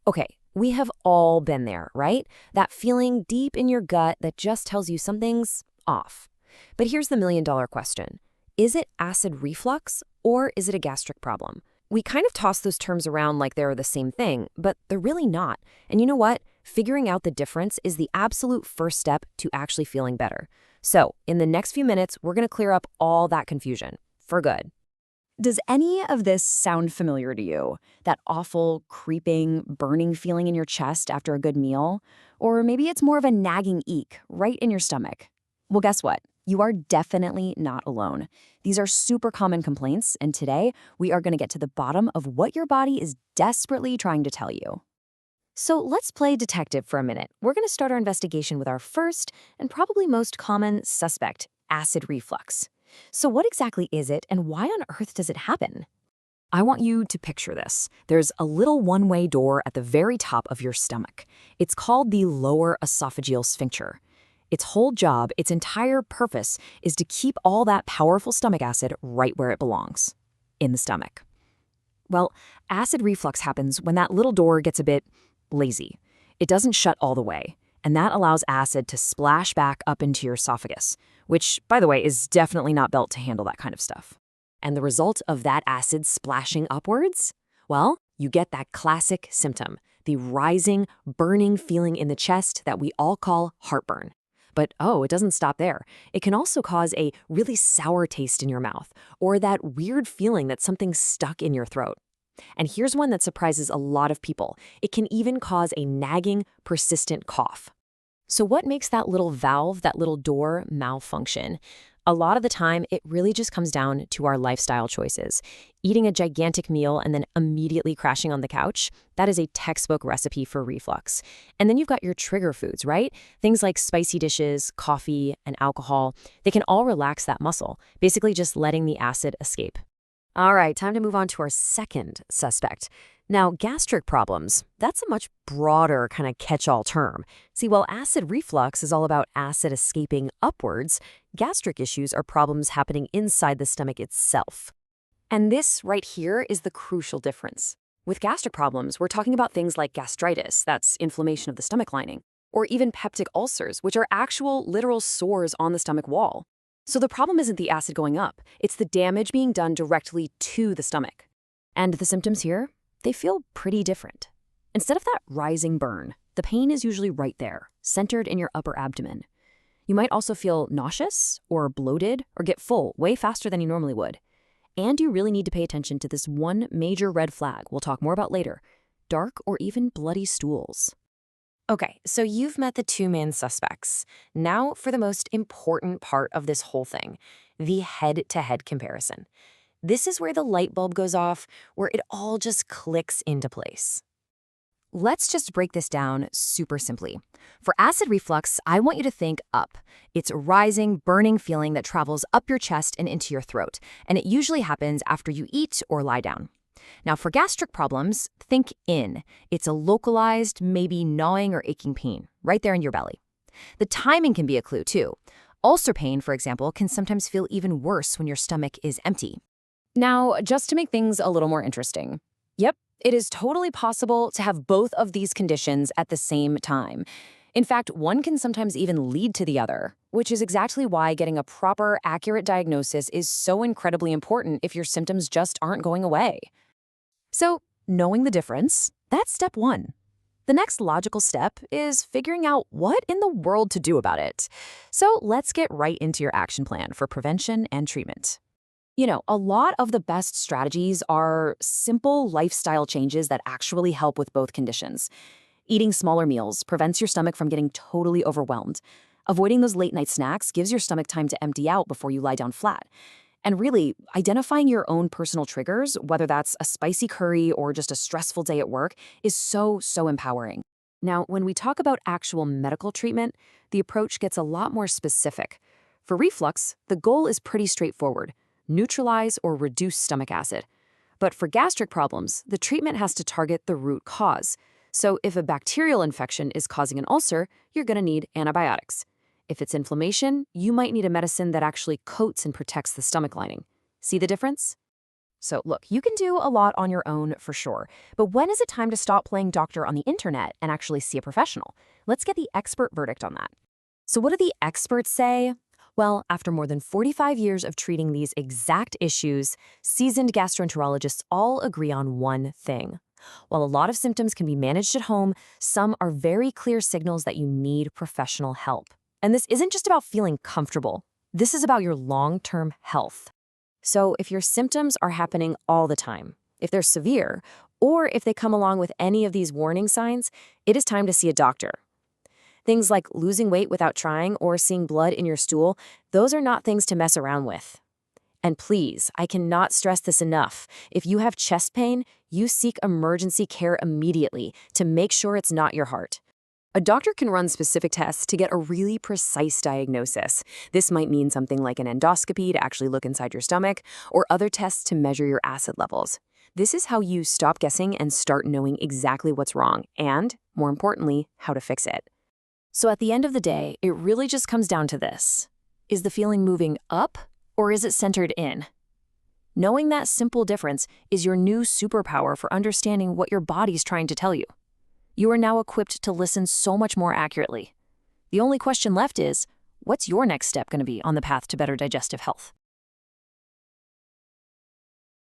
Okay, we have all been there, right? That feeling deep in your gut that just tells you something's off. But here's the million-dollar question. Is it acid reflux or is it a gastric problem? We kind of toss those terms around like they're the same thing, but they're really not. And you know what? Figuring out the difference is the absolute first step to actually feeling better. So, in the next few minutes, we're going to clear up all that confusion for good. Does any of this sound familiar to you? That awful, creeping, burning feeling in your chest after a good meal? Or maybe it's more of a nagging ache right in your stomach. Well, guess what? You are definitely not alone. These are super common complaints, and today we are going to get to the bottom of what your body is desperately trying to tell you. So let's play detective for a minute. We're going to start our investigation with our first and probably most common suspect, acid reflux. So what exactly is it, and why on earth does it happen? I want you to picture this. There's a little one-way door at the very top of your stomach. It's called the lower esophageal sphincter. Its whole job, its entire purpose, is to keep all that powerful stomach acid right where it belongs, in the stomach. Well, acid reflux happens when that little door gets a bit lazy. It doesn't shut all the way, and that allows acid to splash back up into your esophagus, which, by the way, is definitely not built to handle that kind of stuff. And the result of that acid splashing upwards? Well, you get that classic symptom, the rising, burning feeling in the chest that we all call heartburn. But it doesn't stop there. It can also cause a really sour taste in your mouth, or that weird feeling that something's stuck in your throat. And here's one that surprises a lot of people. It can even cause a nagging, persistent cough. So what makes that little valve, that little door, malfunction? A lot of the time, it really just comes down to our lifestyle choices. Eating a gigantic meal and then immediately crashing on the couch, that is a textbook recipe for reflux. And then you've got your trigger foods, right? Things like spicy dishes, coffee, and alcohol. They can all relax that muscle, basically just letting the acid escape. All right, time to move on to our second suspect. Now, gastric problems, that's a much broader kind of catch-all term. See, while acid reflux is all about acid escaping upwards, gastric issues are problems happening inside the stomach itself. And this right here is the crucial difference. With gastric problems, we're talking about things like gastritis, that's inflammation of the stomach lining, or even peptic ulcers, which are actual literal sores on the stomach wall. So the problem isn't the acid going up, it's the damage being done directly to the stomach. And the symptoms here? They feel pretty different. Instead of that rising burn, the pain is usually right there, centered in your upper abdomen. You might also feel nauseous or bloated or get full way faster than you normally would. And you really need to pay attention to this one major red flag we'll talk more about later, dark or even bloody stools. Okay, so you've met the two main suspects. Now for the most important part of this whole thing, the head-to-head comparison. This is where the light bulb goes off, where it all just clicks into place. Let's just break this down super simply. For acid reflux, I want you to think up. It's a rising, burning feeling that travels up your chest and into your throat, and it usually happens after you eat or lie down. Now, for gastric problems, think in. It's a localized, maybe gnawing or aching pain, right there in your belly. The timing can be a clue, too. Ulcer pain, for example, can sometimes feel even worse when your stomach is empty. Now, just to make things a little more interesting. Yep, it is totally possible to have both of these conditions at the same time. In fact, one can sometimes even lead to the other, which is exactly why getting a proper, accurate diagnosis is so incredibly important if your symptoms just aren't going away. So, knowing the difference, that's step one. The next logical step is figuring out what in the world to do about it. So let's get right into your action plan for prevention and treatment. You know, a lot of the best strategies are simple lifestyle changes that actually help with both conditions. Eating smaller meals prevents your stomach from getting totally overwhelmed. Avoiding those late-night snacks gives your stomach time to empty out before you lie down flat. And really, identifying your own personal triggers, whether that's a spicy curry or just a stressful day at work, is so empowering. Now, when we talk about actual medical treatment, the approach gets a lot more specific. For reflux, the goal is pretty straightforward: neutralize or reduce stomach acid. But for gastric problems, the treatment has to target the root cause. So if a bacterial infection is causing an ulcer, you're going to need antibiotics. If it's inflammation, you might need a medicine that actually coats and protects the stomach lining. See the difference? So look, you can do a lot on your own for sure, but when is it time to stop playing doctor on the internet and actually see a professional? Let's get the expert verdict on that. So, what do the experts say? Well, after more than 45 years of treating these exact issues, seasoned gastroenterologists all agree on one thing. While a lot of symptoms can be managed at home, some are very clear signals that you need professional help. And this isn't just about feeling comfortable. This is about your long-term health. So, if your symptoms are happening all the time, if they're severe, or if they come along with any of these warning signs, it is time to see a doctor. Things like losing weight without trying or seeing blood in your stool, those are not things to mess around with. And please, I cannot stress this enough. If you have chest pain, you seek emergency care immediately to make sure it's not your heart. A doctor can run specific tests to get a really precise diagnosis. This might mean something like an endoscopy to actually look inside your stomach, or other tests to measure your acid levels. This is how you stop guessing and start knowing exactly what's wrong, and, more importantly, how to fix it. So at the end of the day, it really just comes down to this. Is the feeling moving up, or is it centered in? Knowing that simple difference is your new superpower for understanding what your body's trying to tell you. You are now equipped to listen so much more accurately. The only question left is, what's your next step going to be on the path to better digestive health?